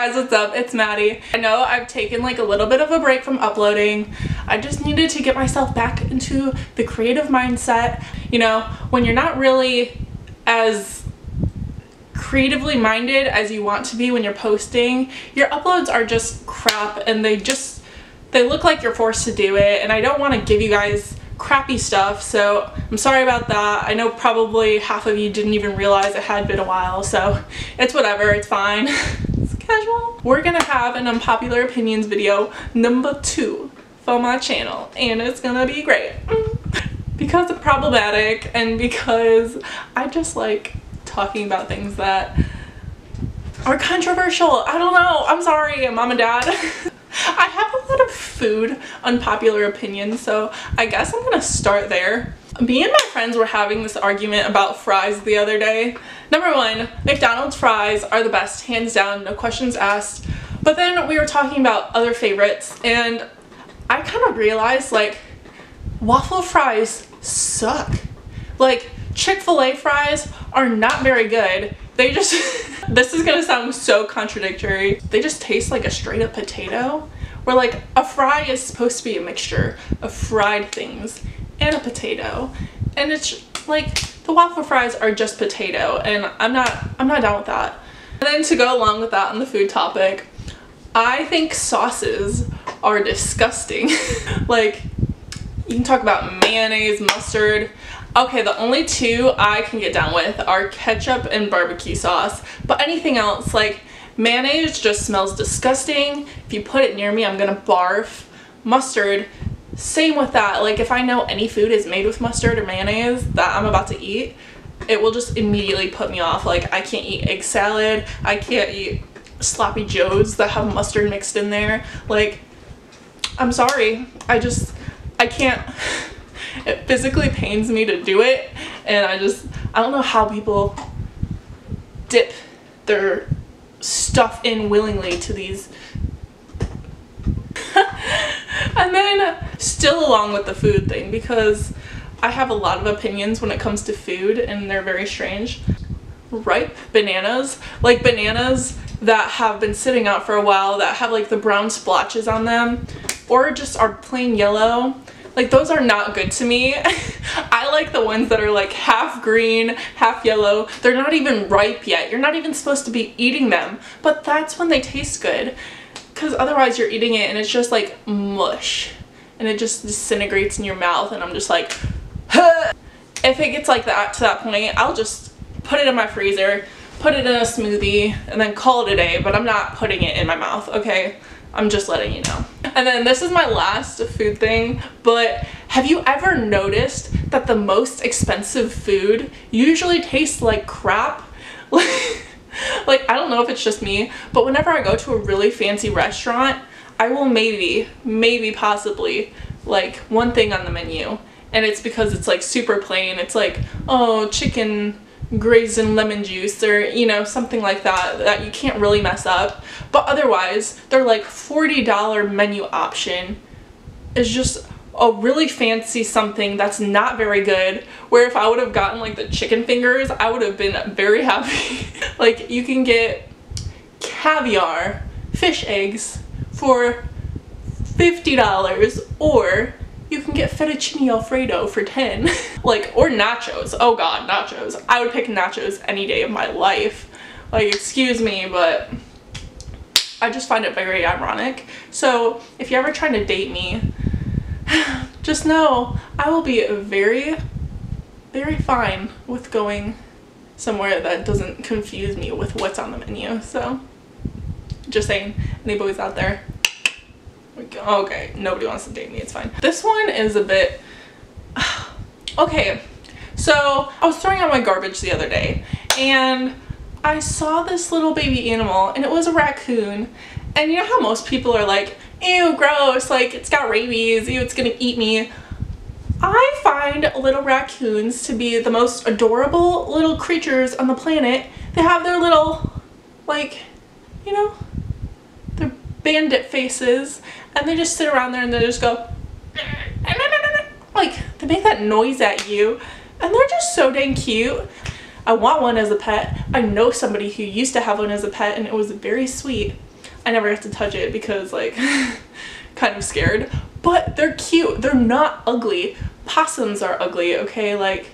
guys, what's up? It's Maddie. I know I've taken like a little bit of a break from uploading. I just needed to get myself back into the creative mindset. You know, when you're not really as creatively minded as you want to be when you're posting, your uploads are just crap and they look like you're forced to do it, and I don't want to give you guys crappy stuff, so I'm sorry about that. I know probably half of you didn't even realize it had been a while, so it's whatever, it's fine. It's casual. We're gonna have an unpopular opinions video number 2 for my channel, and it's gonna be great because it's problematic and because I just like talking about things that are controversial. I don't know, I'm sorry, mom and dad. I have a lot of food unpopular opinions, so I guess I'm gonna start there. Me and my friends were having this argument about fries the other day. Number one, McDonald's fries are the best, hands down, no questions asked. But then we were talking about other favorites, and I kind of realized, like, waffle fries suck. Like, Chick-fil-A fries are not very good. They just, this is gonna sound so contradictory, they just taste like a straight up potato, where like a fry is supposed to be a mixture of fried things and a potato, and it's like the waffle fries are just potato, and I'm not down with that. And then to go along with that on the food topic, I think sauces are disgusting. Like, you can talk about mayonnaise, mustard. Okay, the only two I can get down with are ketchup and barbecue sauce, but anything else, like mayonnaise just smells disgusting. If you put it near me, I'm gonna barf. Mustard, same with that. Like, if I know any food is made with mustard or mayonnaise that I'm about to eat, it will just immediately put me off. Like, I can't eat egg salad, I can't eat sloppy joes that have mustard mixed in there. Like, I'm sorry, I can't. It physically pains me to do it, and I don't know how people dip their stuff in willingly to these. And then still along with the food thing, because I have a lot of opinions when it comes to food and they're very strange. Ripe bananas, like bananas that have been sitting out for a while that have like the brown splotches on them or just are plain yellow. Like, those are not good to me. I like the ones that are like half green, half yellow. They're not even ripe yet. You're not even supposed to be eating them, but that's when they taste good, because otherwise you're eating it and it's just like mush and it just disintegrates in your mouth, and I'm just like, huh. If it gets like that to that point, I'll just put it in my freezer, put it in a smoothie, and then call it a day, but I'm not putting it in my mouth, okay? I'm just letting you know. And then this is my last food thing, but have you ever noticed that the most expensive food usually tastes like crap? Like, I don't know if it's just me, but whenever I go to a really fancy restaurant, I will maybe possibly like one thing on the menu, and it's because it's like super plain. It's like, oh, chicken grazed in lemon juice, or you know, something like that you can't really mess up. But otherwise, their like $40 menu option is just a really fancy something that's not very good, where if I would have gotten like the chicken fingers, I would have been very happy. Like, you can get caviar fish eggs for $50, or you can get fettuccine alfredo for 10. Like, or nachos. Oh god, nachos. I would pick nachos any day of my life. Like, excuse me, but I just find it very ironic. So if you're ever trying to date me, just know I will be very, very fine with going somewhere that doesn't confuse me with what's on the menu. So just saying, any boys out there, okay, nobody wants to date me, it's fine. This one is a bit, okay, so I was throwing out my garbage the other day, and I saw this little baby animal, and it was a raccoon. And you know how most people are like, ew, gross, like, it's got rabies, ew, it's gonna eat me. I find little raccoons to be the most adorable little creatures on the planet. They have their little, like, you know, their bandit faces, and they just sit around there and they just go, like, they make that noise at you, and they're just so dang cute. I want one as a pet. I know somebody who used to have one as a pet, and it was very sweet. I never got to touch it because like kind of scared, but they're cute. They're not ugly. Possums are ugly, okay? Like,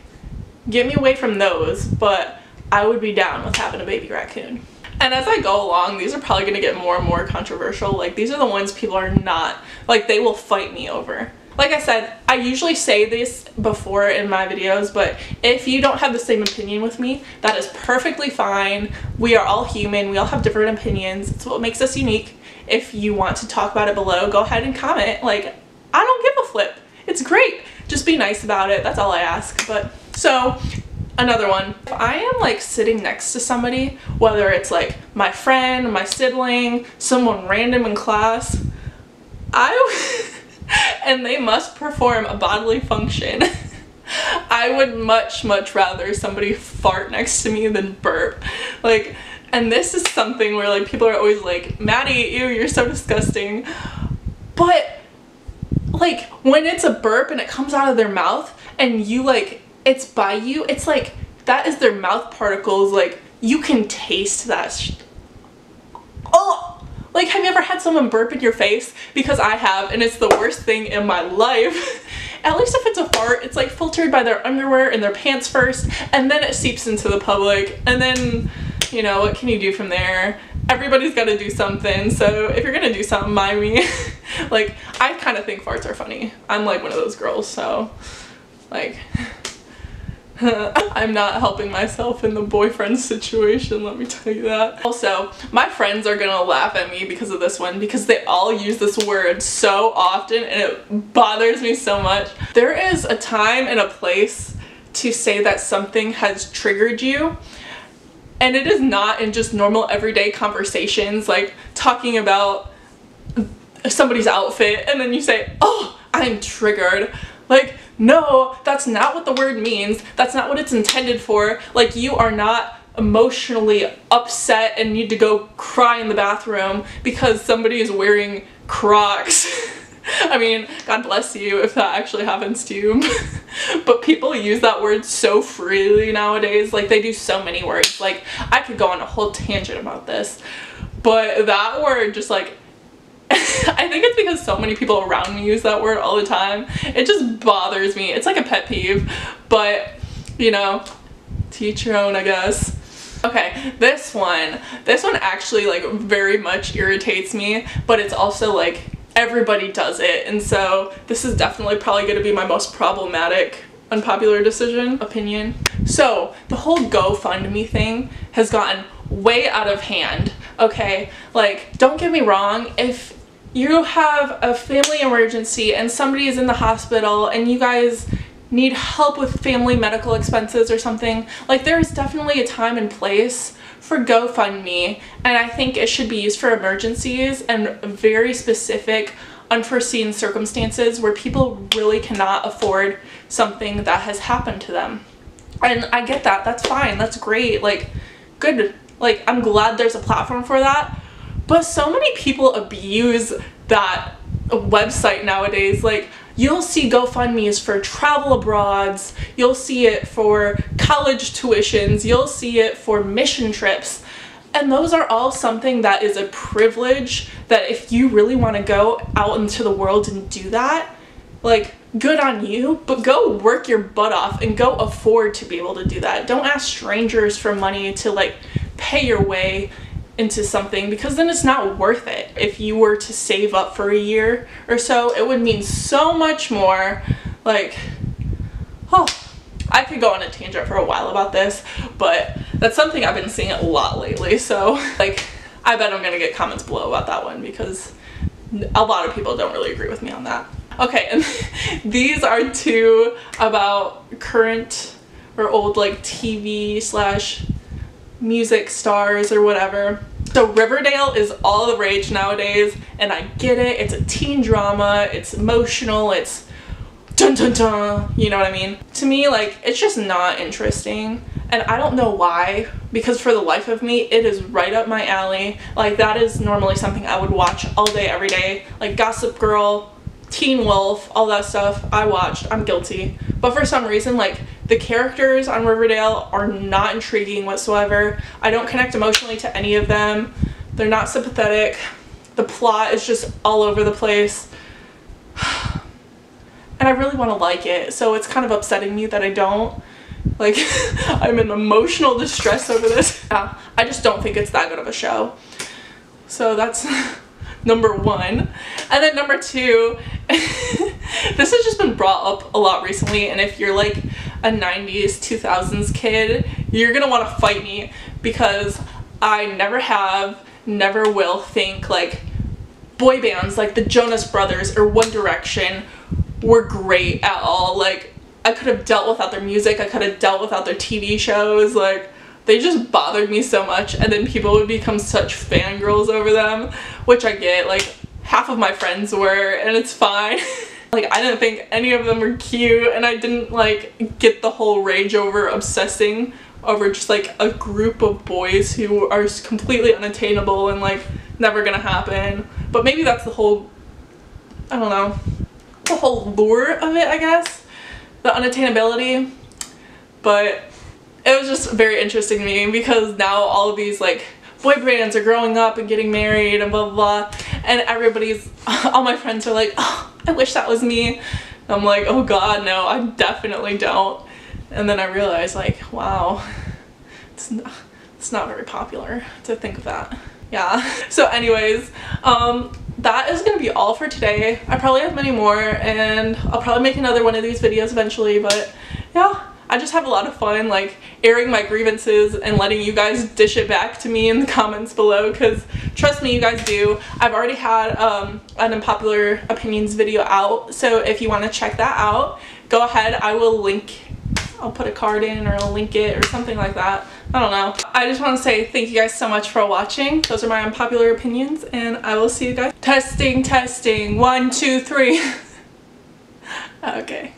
get me away from those, but I would be down with having a baby raccoon. And as I go along, these are probably gonna get more and more controversial. Like, these are the ones people are not, like, they will fight me over. Like I said, I usually say this before in my videos, but if you don't have the same opinion with me, that is perfectly fine. We are all human. We all have different opinions. It's what makes us unique. If you want to talk about it below, go ahead and comment. Like, I don't give a flip. It's great. Just be nice about it. That's all I ask. But so another one, if I am like sitting next to somebody, whether it's like my friend, my sibling, someone random in class, and they must perform a bodily function, I would much rather somebody fart next to me than burp. Like, and this is something where like people are always like, Maddie, ew, you're so disgusting. But like when it's a burp and it comes out of their mouth and you like, it's by you, it's like, that is their mouth particles, like you can taste that oh! Like, have you ever had someone burp in your face? Because I have, and it's the worst thing in my life. At least if it's a fart, it's like filtered by their underwear and their pants first, and then it seeps into the public, and then, you know, what can you do from there? Everybody's gotta do something, so if you're gonna do something, mind me. Like, I kind of think farts are funny. I'm like one of those girls, so, like, I'm not helping myself in the boyfriend situation, let me tell you that. Also, my friends are gonna laugh at me because of this one, because they all use this word so often and it bothers me so much. There is a time and a place to say that something has triggered you, and it is not in just normal everyday conversations, like talking about somebody's outfit and then you say, oh, I'm triggered. Like, no, that's not what the word means. That's not what it's intended for. Like, you are not emotionally upset and need to go cry in the bathroom because somebody is wearing Crocs. I mean, God bless you if that actually happens to you. But people use that word so freely nowadays. Like, they do so many words. Like, I could go on a whole tangent about this. But that word just like, I think it's because so many people around me use that word all the time. It just bothers me. It's like a pet peeve, but you know, to each your own, I guess. Okay, this one actually like very much irritates me, but it's also like everybody does it, and so this is definitely probably going to be my most problematic unpopular opinion. So the whole GoFundMe thing has gotten way out of hand. Okay, like, don't get me wrong, if you have a family emergency and somebody is in the hospital and you guys need help with family medical expenses or something, like, there is definitely a time and place for GoFundMe, and I think it should be used for emergencies and very specific unforeseen circumstances where people really cannot afford something that has happened to them. And I get that, that's fine, that's great, like, good. Like, I'm glad there's a platform for that, but so many people abuse that website nowadays. Like, you'll see GoFundMe's for travel abroads, you'll see it for college tuitions, you'll see it for mission trips, and those are all something that is a privilege that if you really want to go out into the world and do that, like, good on you, but go work your butt off and go afford to be able to do that. Don't ask strangers for money to like pay your way into something, because then it's not worth it. If you were to save up for a year or so, it would mean so much more. Like, oh, I could go on a tangent for a while about this, but that's something I've been seeing a lot lately, so like, I bet I'm gonna get comments below about that one because a lot of people don't really agree with me on that. Okay, and these are two about current or old like TV / music stars or whatever. So Riverdale is all the rage nowadays, and I get it. It's a teen drama, it's emotional, it's dun dun dun, you know what I mean? To me, like, it's just not interesting, and I don't know why, because for the life of me, it is right up my alley. Like, that is normally something I would watch all day, every day. Like Gossip Girl, Teen Wolf, all that stuff I watched. I'm guilty. But for some reason, like, the characters on Riverdale are not intriguing whatsoever. I don't connect emotionally to any of them. They're not sympathetic. The plot is just all over the place. And I really want to like it, so it's kind of upsetting me that I don't. Like, I'm in emotional distress over this. Yeah, I just don't think it's that good of a show. So that's number one. And then number two, this has just been brought up a lot recently, and if you're like a 90s, 2000s kid, you're gonna want to fight me, because I never have, never will think like boy bands like the Jonas Brothers or One Direction were great at all. Like, I could have dealt without their music, I could have dealt without their TV shows. Like, they just bothered me so much, and then people would become such fangirls over them, which I get. Like, half of my friends were, and it's fine. Like, I didn't think any of them were cute, and I didn't like get the whole rage over obsessing over just like a group of boys who are completely unattainable and like never gonna happen. But maybe that's the whole, I don't know, the whole lure of it, I guess, the unattainability. But it was just very interesting to me, because now all of these like boy bands are growing up and getting married and blah blah blah, and everybody's, all my friends are like, oh, I wish that was me. And I'm like, oh god, no, I definitely don't. And then I realized, like, wow, it's not very popular to think of that. Yeah. So anyways, that is gonna be all for today. I probably have many more, and I'll probably make another one of these videos eventually, but yeah, I just have a lot of fun like airing my grievances and letting you guys dish it back to me in the comments below, because trust me, you guys do. I've already had an unpopular opinions video out, so if you want to check that out, go ahead. I will link, I'll put a card in, or I'll link it or something like that. I don't know. I just want to say thank you guys so much for watching. Those are my unpopular opinions, and I will see you guys. Testing, testing, 1, 2, 3. Okay.